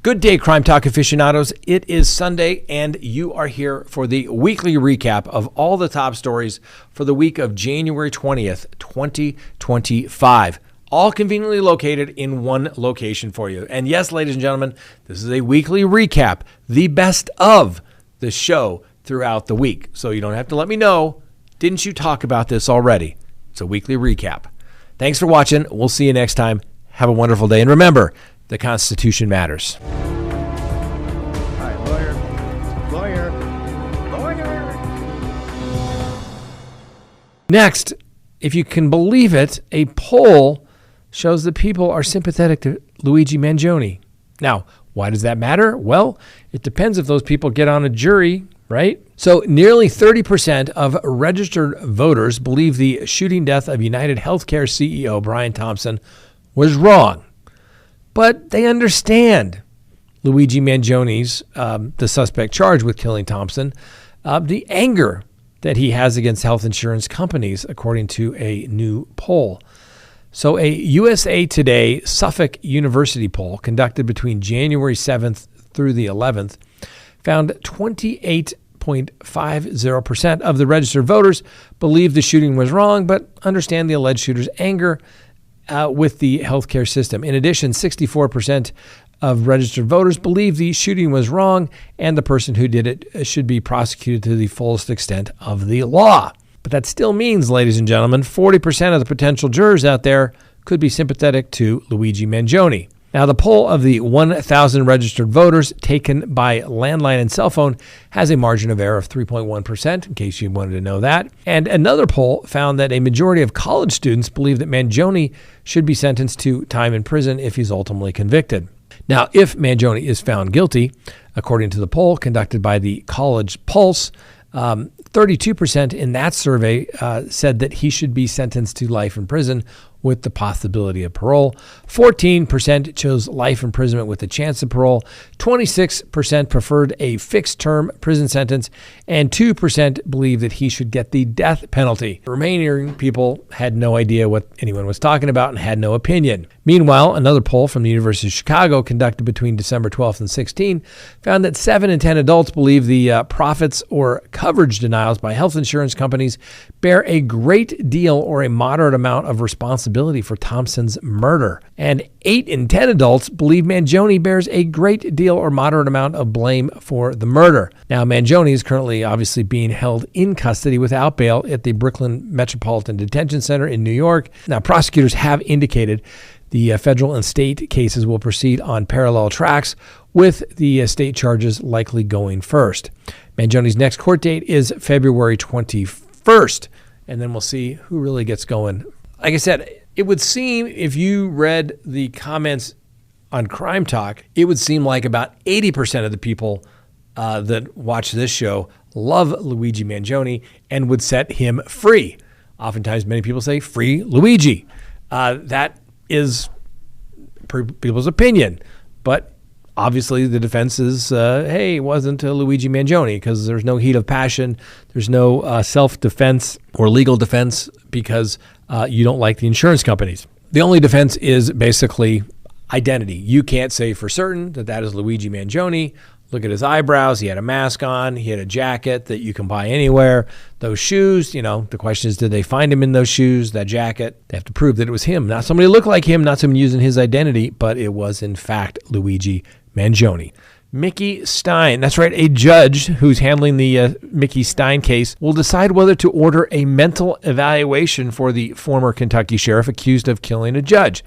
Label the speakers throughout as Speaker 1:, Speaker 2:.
Speaker 1: Good day, Crime Talk aficionados. It is Sunday, and you are here for the weekly recap of all the top stories for the week of January 20th, 2025. All conveniently located in one location for you. And yes, ladies and gentlemen, this is a weekly recap, the best of the show throughout the week. So you don't have to let me know, didn't you talk about this already? It's a weekly recap. Thanks for watching. We'll see you next time. Have a wonderful day. And remember, the Constitution matters.
Speaker 2: All right, lawyer.
Speaker 1: Next, if you can believe it, a poll shows that people are sympathetic to Luigi Mangione. Now, why does that matter? Well, it depends if those people get on a jury, right? So nearly 30% of registered voters believe the shooting death of United Healthcare CEO Brian Thompson was wrong. But they understand Luigi Mangione's, the suspect charged with killing Thompson, the anger that he has against health insurance companies, according to a new poll. So a USA Today Suffolk University poll conducted between January 7th through the 11th found 28.50% of the registered voters believe the shooting was wrong, but understand the alleged shooter's anger with the healthcare system. In addition, 64% of registered voters believe the shooting was wrong and the person who did it should be prosecuted to the fullest extent of the law. But that still means, ladies and gentlemen, 40% of the potential jurors out there could be sympathetic to Luigi Mangione. Now, the poll of the 1,000 registered voters taken by landline and cell phone has a margin of error of 3.1%, in case you wanted to know that. And another poll found that a majority of college students believe that Mangione should be sentenced to time in prison if he's ultimately convicted. Now, if Mangione is found guilty, according to the poll conducted by the College Pulse, 32% in that survey said that he should be sentenced to life in prison with the possibility of parole. 14% chose life imprisonment with the chance of parole. 26% preferred a fixed-term prison sentence, and 2% believed that he should get the death penalty. The remaining people had no idea what anyone was talking about and had no opinion. Meanwhile, another poll from the University of Chicago conducted between December 12th and 16th found that 7 in 10 adults believe the profits or coverage denials by health insurance companies bear a great deal or a moderate amount of responsibility for Thompson's murder. And 8 in 10 adults believe Mangione bears a great deal or moderate amount of blame for the murder. Now, Mangione is currently obviously being held in custody without bail at the Brooklyn Metropolitan Detention Center in New York. Now, prosecutors have indicated the federal and state cases will proceed on parallel tracks, with the state charges likely going first. Mangione's next court date is February 21st, and then we'll see who really gets going. Like I said, it would seem, if you read the comments on Crime Talk, it would seem like about 80% of the people that watch this show love Luigi Mangione and would set him free. Oftentimes, many people say, free Luigi. That is people's opinion. But obviously, the defense is, hey, it wasn't Luigi Mangione, because there's no heat of passion. There's no self-defense or legal defense because you don't like the insurance companies. The only defense is basically identity. You can't say for certain that that is Luigi Mangione. Look at his eyebrows. He had a mask on. He had a jacket that you can buy anywhere. Those shoes, the question is, did they find him in those shoes, that jacket? They have to prove that it was him, not somebody who looked like him, not someone using his identity, but it was, in fact, Luigi Mangione. Mickey Stein, that's right, a judge who's handling the Mickey Stein case will decide whether to order a mental evaluation for the former Kentucky sheriff accused of killing a judge.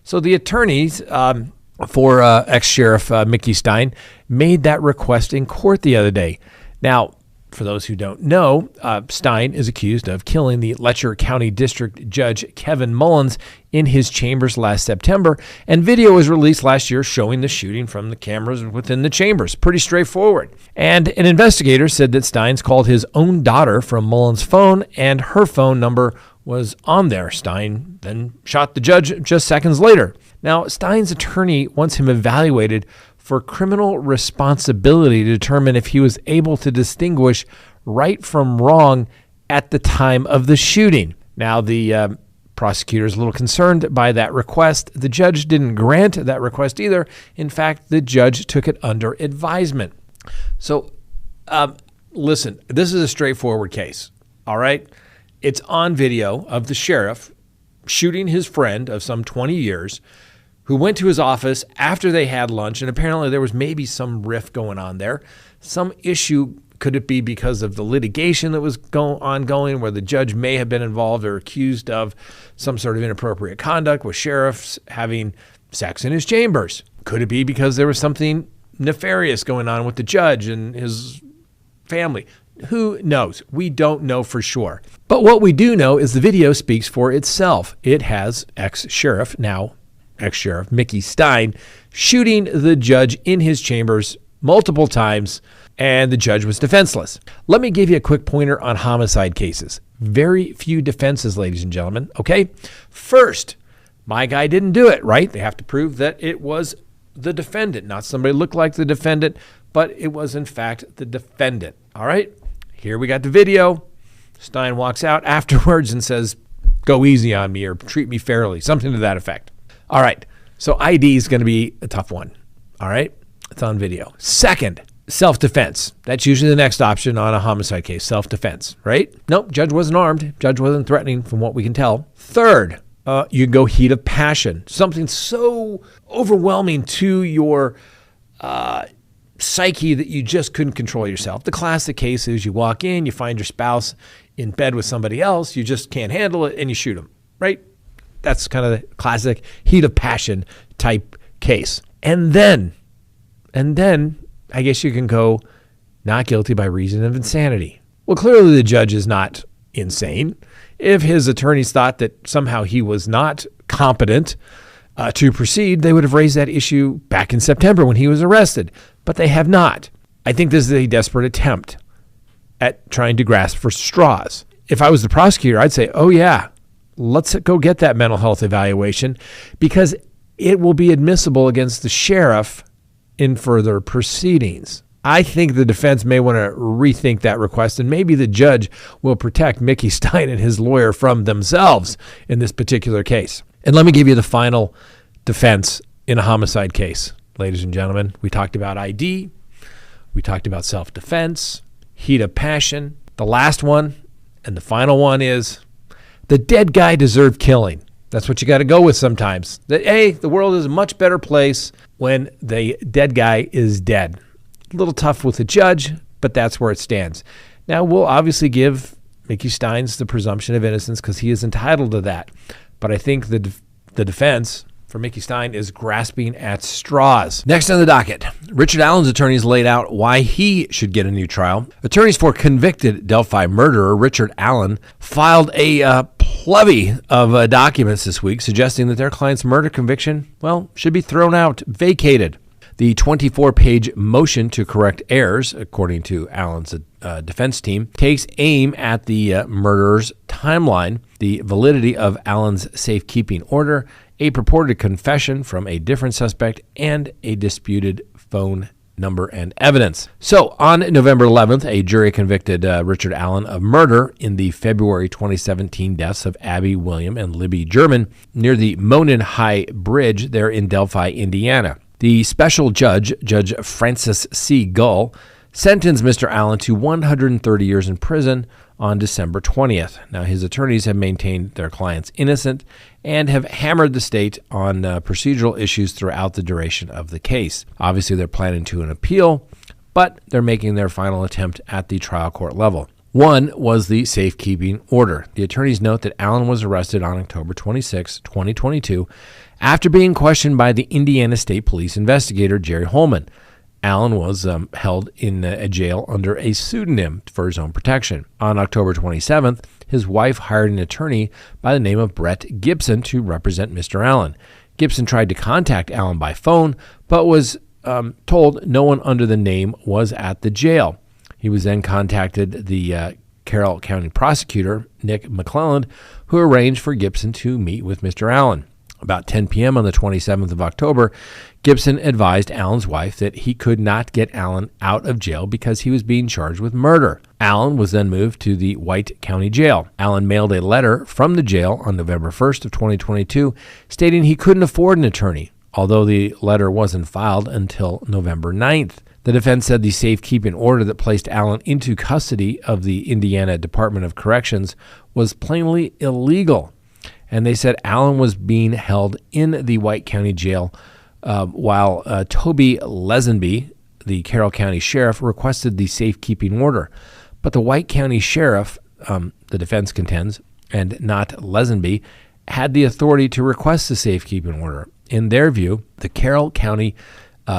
Speaker 1: So the attorneys for ex-sheriff Mickey Stein made that request in court the other day. Now, for those who don't know, Stein is accused of killing the Letcher County District Judge Kevin Mullins in his chambers last September, and video was released last year showing the shooting from the cameras within the chambers. Pretty straightforward. And an investigator said that Stines called his own daughter from Mullins' phone, and her phone number was on there. Stein then shot the judge just seconds later. Now, Stein's attorney wants him evaluated for criminal responsibility to determine if he was able to distinguish right from wrong at the time of the shooting. Now, the Prosecutor is a little concerned by that request. The judge didn't grant that request either. In fact, the judge took it under advisement. So, listen, this is a straightforward case, all right? It's on video of the sheriff shooting his friend of some 20 years who went to his office after they had lunch, and apparently there was maybe some rift going on there. Some issue. Could it be because of the litigation that was ongoing where the judge may have been involved or accused of some sort of inappropriate conduct with sheriffs having sex in his chambers? Could it be because there was something nefarious going on with the judge and his family? Who knows? We don't know for sure. But what we do know is the video speaks for itself. It has ex-sheriff, now ex-sheriff Mickey Stein, shooting the judge in his chambers multiple times, and the judge was defenseless. Let me give you a quick pointer on homicide cases. Very few defenses, ladies and gentlemen, okay? First, my guy didn't do it, right? They have to prove that it was the defendant, not somebody who looked like the defendant, but it was in fact the defendant, all right? Here we got the video. Stein walks out afterwards and says, go easy on me or treat me fairly, something to that effect. All right, so ID is going to be a tough one, all right? It's on video. Second, self-defense. That's usually the next option on a homicide case, self-defense, right? Nope, judge wasn't armed. Judge wasn't threatening from what we can tell. Third, you can go heat of passion. Something so overwhelming to your psyche that you just couldn't control yourself. The classic case is you walk in, you find your spouse in bed with somebody else, you just can't handle it, and you shoot them, right? That's kind of the classic heat of passion type case. And then I guess you can go not guilty by reason of insanity. Well, clearly the judge is not insane. If his attorneys thought that somehow he was not competent to proceed, they would have raised that issue back in September when he was arrested, but they have not. I think this is a desperate attempt at trying to grasp for straws. If I was the prosecutor, I'd say, oh yeah, let's go get that mental health evaluation because it will be admissible against the sheriff in further proceedings. I think the defense may want to rethink that request, and maybe the judge will protect Mickey Stein and his lawyer from themselves in this particular case. And let me give you the final defense in a homicide case, ladies and gentlemen. We talked about ID. We talked about self-defense, heat of passion. The last one and the final one is the dead guy deserved killing. That's what you got to go with sometimes. The world is a much better place when the dead guy is dead. A little tough with the judge, but that's where it stands. Now, we'll obviously give Mickey Steins the presumption of innocence because he is entitled to that. But I think the defense for Mickey Stein is grasping at straws. Next on the docket, Richard Allen's attorneys laid out why he should get a new trial. Attorneys for convicted Delphi murderer Richard Allen filed a plenty of documents this week suggesting that their client's murder conviction, should be thrown out, vacated. The 24-page motion to correct errors, according to Allen's defense team, takes aim at the murderer's timeline, the validity of Allen's safekeeping order, a purported confession from a different suspect, and a disputed phone number and evidence. So on November 11th, a jury convicted Richard Allen of murder in the February 2017 deaths of Abby William and Libby German near the Monon High Bridge there in Delphi, Indiana. The special judge, Judge Francis C. Gull, sentenced Mr. Allen to 130 years in prison on December 20th. Now, his attorneys have maintained their client's innocent and have hammered the state on procedural issues throughout the duration of the case. Obviously, they're planning to an appeal, but they're making their final attempt at the trial court level. One was the safekeeping order. The attorneys note that Allen was arrested on October 26, 2022, after being questioned by the Indiana State Police investigator, Jerry Holman. Allen was held in a jail under a pseudonym for his own protection. On October 27th, his wife hired an attorney by the name of Brett Gibson to represent Mr. Allen. Gibson tried to contact Allen by phone, but was told no one under the name was at the jail. He was then contacted the Carroll County prosecutor, Nick McClelland, who arranged for Gibson to meet with Mr. Allen. About 10 p.m. on the 27th of October, Gibson advised Allen's wife that he could not get Allen out of jail because he was being charged with murder. Allen was then moved to the White County Jail. Allen mailed a letter from the jail on November 1st of 2022 stating he couldn't afford an attorney, although the letter wasn't filed until November 9th. The defense said the safekeeping order that placed Allen into custody of the Indiana Department of Corrections was plainly illegal. And they said Allen was being held in the White County Jail while Toby Lesenby, the Carroll County Sheriff, requested the safekeeping order. But the White County Sheriff, the defense contends, and not Lesenby, had the authority to request the safekeeping order. In their view, the Carroll County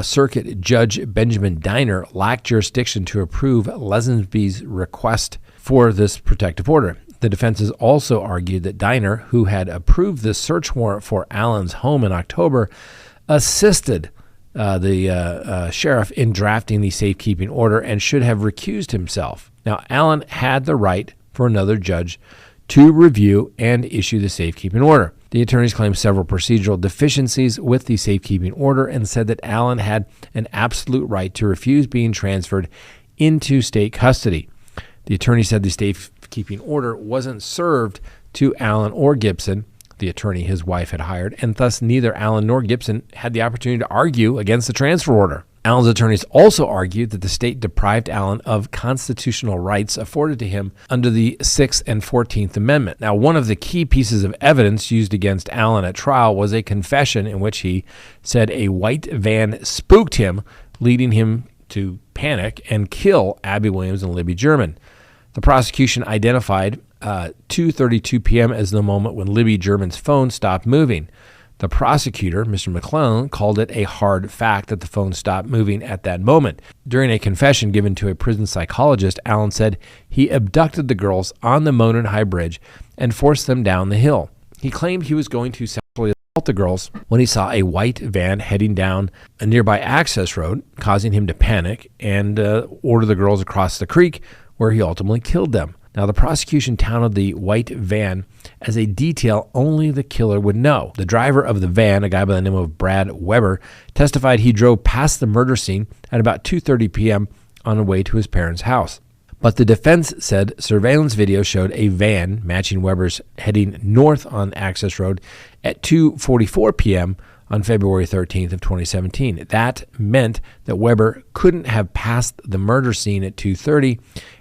Speaker 1: Circuit Judge Benjamin Diner lacked jurisdiction to approve Lesenby's request for this protective order. The defense has also argued that Diner, who had approved the search warrant for Allen's home in October, assisted the sheriff in drafting the safekeeping order and should have recused himself. Now, Allen had the right for another judge to review and issue the safekeeping order. The attorneys claimed several procedural deficiencies with the safekeeping order and said that Allen had an absolute right to refuse being transferred into state custody. The attorney said the safekeeping order wasn't served to Allen or Gibson, the attorney his wife had hired, and thus neither Allen nor Gibson had the opportunity to argue against the transfer order. Allen's attorneys also argued that the state deprived Allen of constitutional rights afforded to him under the 6th and 14th Amendment. Now, one of the key pieces of evidence used against Allen at trial was a confession in which he said a white van spooked him, leading him to panic and kill Abby Williams and Libby German. The prosecution identified 2:32 p.m. as the moment when Libby German's phone stopped moving. The prosecutor, Mr. McClellan, called it a hard fact that the phone stopped moving at that moment. During a confession given to a prison psychologist, Allen said he abducted the girls on the Monon High Bridge and forced them down the hill. He claimed he was going to sexually assault the girls when he saw a white van heading down a nearby access road, causing him to panic and order the girls across the creek, where he ultimately killed them. Now, the prosecution touted the white van as a detail only the killer would know. The driver of the van, a guy by the name of Brad Weber, testified he drove past the murder scene at about 2:30 p.m. on the way to his parents' house. But the defense said surveillance video showed a van matching Weber's heading north on Access Road at 2:44 p.m. on February 13th of 2017. That meant that Weber couldn't have passed the murder scene at 2:30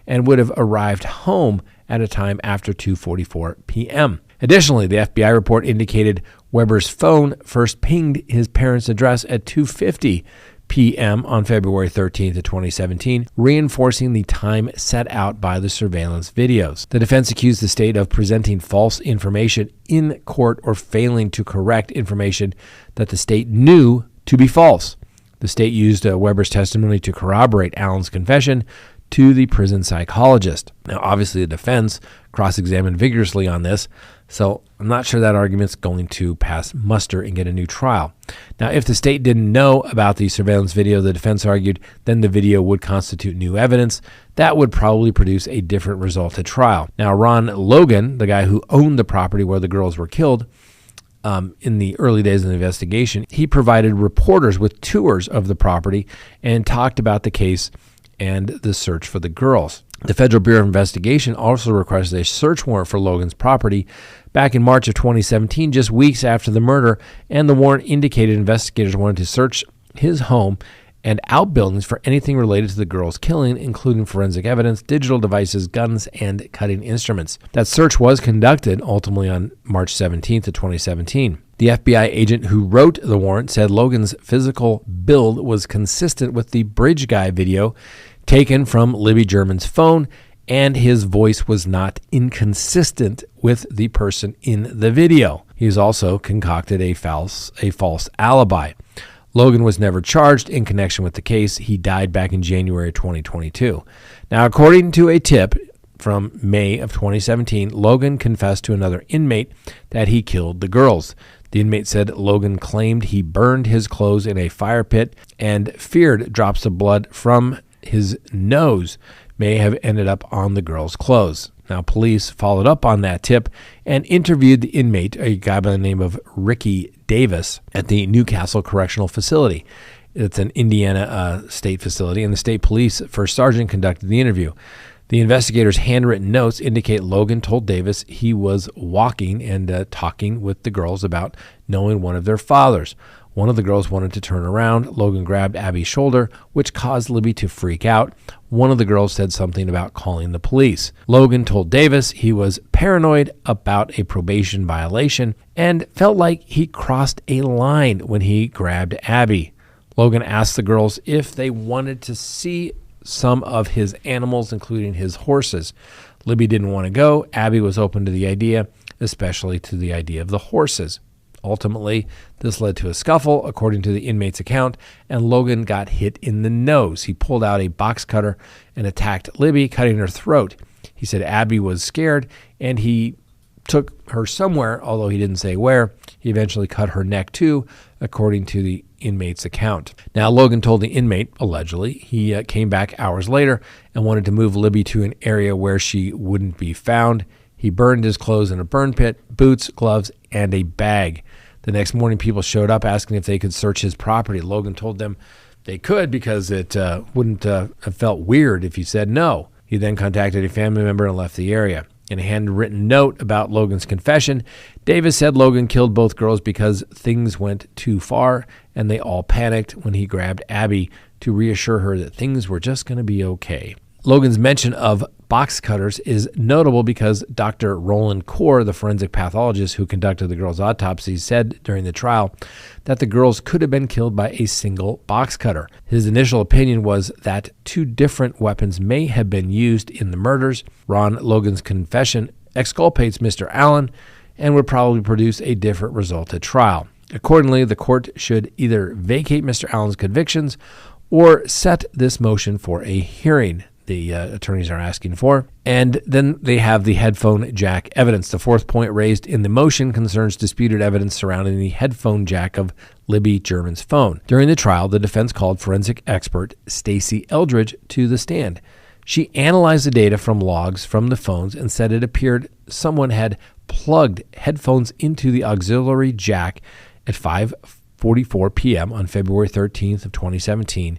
Speaker 1: and would have arrived home at a time after 2:44 p.m. Additionally, the FBI report indicated Weber's phone first pinged his parents' address at 2:50 p.m. on February 13th of 2017, reinforcing the time set out by the surveillance videos. The defense accused the state of presenting false information in court or failing to correct information that the state knew to be false. The state used Weber's testimony to corroborate Allen's confession to the prison psychologist. Now, obviously, the defense cross-examined vigorously on this, so I'm not sure that argument's going to pass muster and get a new trial. Now, if the state didn't know about the surveillance video, the defense argued, then the video would constitute new evidence. That would probably produce a different result at trial. Now, Ron Logan, the guy who owned the property where the girls were killed, in the early days of the investigation, he provided reporters with tours of the property and talked about the case and the search for the girls. The Federal Bureau of Investigation also requested a search warrant for Logan's property back in March of 2017, just weeks after the murder, and the warrant indicated investigators wanted to search his home and outbuildings for anything related to the girls' killing, including forensic evidence, digital devices, guns, and cutting instruments. That search was conducted ultimately on March 17th of 2017. The FBI agent who wrote the warrant said Logan's physical build was consistent with the Bridge Guy video taken from Libby German's phone, and his voice was not inconsistent with the person in the video. He's also concocted a false alibi. Logan was never charged in connection with the case. He died back in January 2022. Now, according to a tip from May of 2017, Logan confessed to another inmate that he killed the girls. The inmate said Logan claimed he burned his clothes in a fire pit and feared drops of blood from his nose may have ended up on the girls' clothes. Now, police followed up on that tip and interviewed the inmate, a guy by the name of Ricky Davis, at the Newcastle Correctional Facility. It's an Indiana state facility, and the state police first sergeant conducted the interview. The investigators' handwritten notes indicate Logan told Davis he was walking and talking with the girls about knowing one of their fathers. One of the girls wanted to turn around. Logan grabbed Abby's shoulder, which caused Libby to freak out. One of the girls said something about calling the police. Logan told Davis he was paranoid about a probation violation and felt like he crossed a line when he grabbed Abby. Logan asked the girls if they wanted to see some of his animals, including his horses. Libby didn't want to go. Abby was open to the idea, especially to the idea of the horses. Ultimately, this led to a scuffle, according to the inmate's account, and Logan got hit in the nose. He pulled out a box cutter and attacked Libby, cutting her throat. He said Abby was scared, and he took her somewhere, although he didn't say where. He eventually cut her neck too, according to the inmate's account. Now, Logan told the inmate, allegedly, he came back hours later and wanted to move Libby to an area where she wouldn't be found. He burned his clothes in a burn pit, boots, gloves, and a bag. The next morning, people showed up asking if they could search his property. Logan told them they could because it wouldn't have felt weird if he said no. He then contacted a family member and left the area. In a handwritten note about Logan's confession, Davis said Logan killed both girls because things went too far and they all panicked when he grabbed Abby to reassure her that things were just going to be okay. Logan's mention of box cutters is notable because Dr. Roland Kaur, the forensic pathologist who conducted the girls' autopsies, said during the trial that the girls could have been killed by a single box cutter. His initial opinion was that two different weapons may have been used in the murders. Logan's confession exculpates Mr. Allen and would probably produce a different result at trial. Accordingly, the court should either vacate Mr. Allen's convictions or set this motion for a hearing, the attorneys are asking for. And then they have the headphone jack evidence. The fourth point raised in the motion concerns disputed evidence surrounding the headphone jack of Libby German's phone. During the trial, the defense called forensic expert Stacey Eldridge to the stand. She analyzed the data from logs from the phones and said it appeared someone had plugged headphones into the auxiliary jack at 5:44 p.m. on February 13th of 2017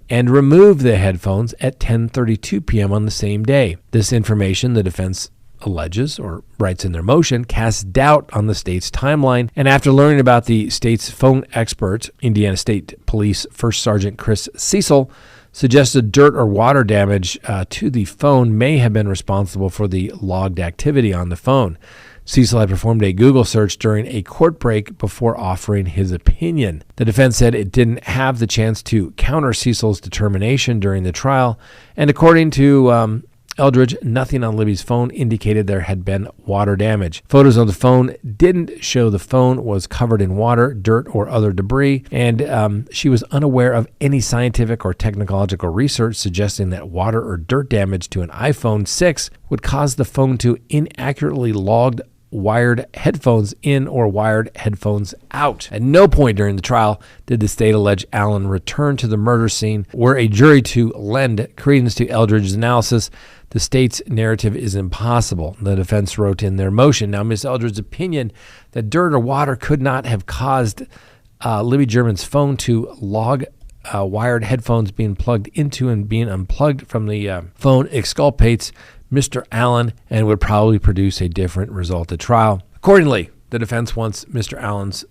Speaker 1: and removed the headphones at 10:32 p.m. on the same day. This information, the defense alleges or writes in their motion, casts doubt on the state's timeline. And after learning about the state's phone expert, Indiana State Police First Sergeant Chris Cecil suggested dirt or water damage to the phone may have been responsible for the logged activity on the phone. Cecil had performed a Google search during a court break before offering his opinion. The defense said it didn't have the chance to counter Cecil's determination during the trial, and according to Eldridge, nothing on Libby's phone indicated there had been water damage. Photos of the phone didn't show the phone was covered in water, dirt, or other debris, and she was unaware of any scientific or technological research suggesting that water or dirt damage to an iPhone 6 would cause the phone to inaccurately log wired headphones in or wired headphones out. At no point during the trial did the state allege Allen return to the murder scene. Were a jury to lend credence to Eldridge's analysis, the state's narrative is impossible, the defense wrote in their motion. Now, Ms. Eldridge's opinion that dirt or water could not have caused Libby German's phone to log wired headphones being plugged into and being unplugged from the phone exculpates Mr. Allen and would probably produce a different result at trial. Accordingly, the defense wants Mr. Allen's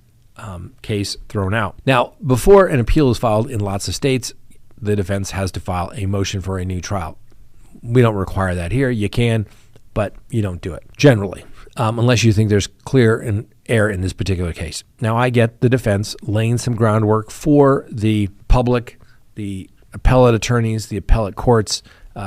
Speaker 1: case thrown out. Now, before an appeal is filed in lots of states, the defense has to file a motion for a new trial. We don't require that here. You can, but you don't do it, generally, unless you think there's clear error in this particular case. Now, I get the defense laying some groundwork for the public, the appellate attorneys, the appellate courts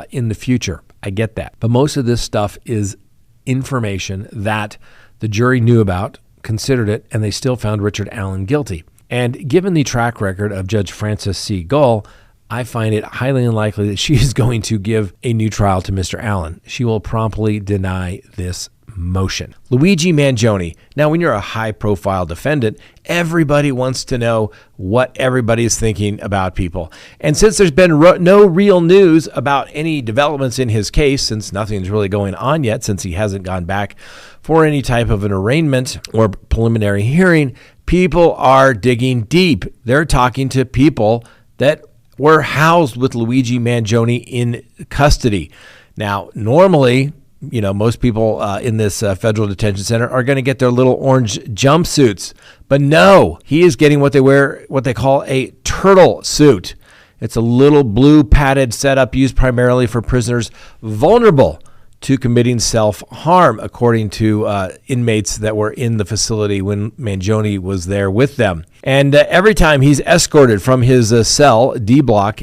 Speaker 1: in the future. I get that. But most of this stuff is information that the jury knew about, considered it, and they still found Richard Allen guilty. And given the track record of Judge Frances C. Gull, I find it highly unlikely that she is going to give a new trial to Mr. Allen. She will promptly deny this motion. Luigi Mangione. Now, when you're a high-profile defendant, everybody wants to know what everybody is thinking about people. And since there's been no real news about any developments in his case, since nothing's really going on yet, since he hasn't gone back for any type of an arraignment or preliminary hearing, people are digging deep. They're talking to people that were housed with Luigi Mangione in custody. Now, normally, most people in this federal detention center are going to get their little orange jumpsuits. But no, he is getting what they call a turtle suit. It's a little blue padded setup used primarily for prisoners vulnerable to committing self-harm, according to inmates that were in the facility when Mangione was there with them. And every time he's escorted from his cell, D block,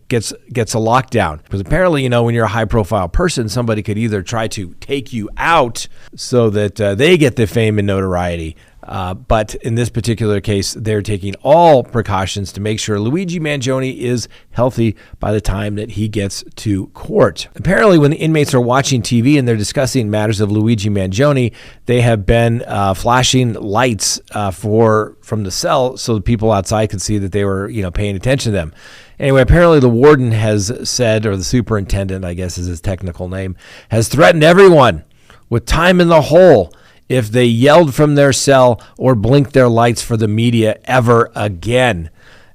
Speaker 1: gets a lockdown. Because apparently, when you're a high-profile person, somebody could either try to take you out so that they get the fame and notoriety. But in this particular case, they're taking all precautions to make sure Luigi Mangione is healthy by the time that he gets to court. Apparently, when the inmates are watching TV and they're discussing matters of Luigi Mangione, they have been flashing lights from the cell so the people outside could see that they were, paying attention to them. Anyway, apparently the warden has said, or the superintendent, I guess is his technical name, has threatened everyone with time in the hole if they yelled from their cell or blinked their lights for the media ever again.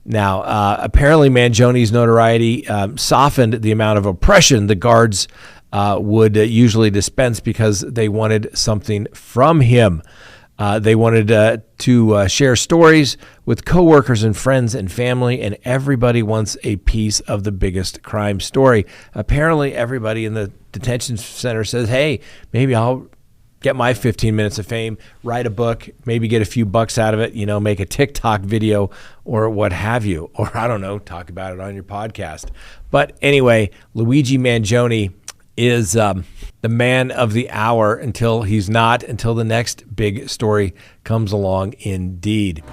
Speaker 1: Now, apparently Mangione's notoriety softened the amount of oppression the guards would usually dispense because they wanted something from him. They wanted to share stories with coworkers and friends and family, and everybody wants a piece of the biggest crime story. Apparently, everybody in the detention center says, hey, maybe I'll get my 15 minutes of fame, write a book, maybe get a few bucks out of it, make a TikTok video or what have you. Or, I don't know, talk about it on your podcast. But anyway, Luigi Mangione is the man of the hour until he's not, until the next big story comes along indeed.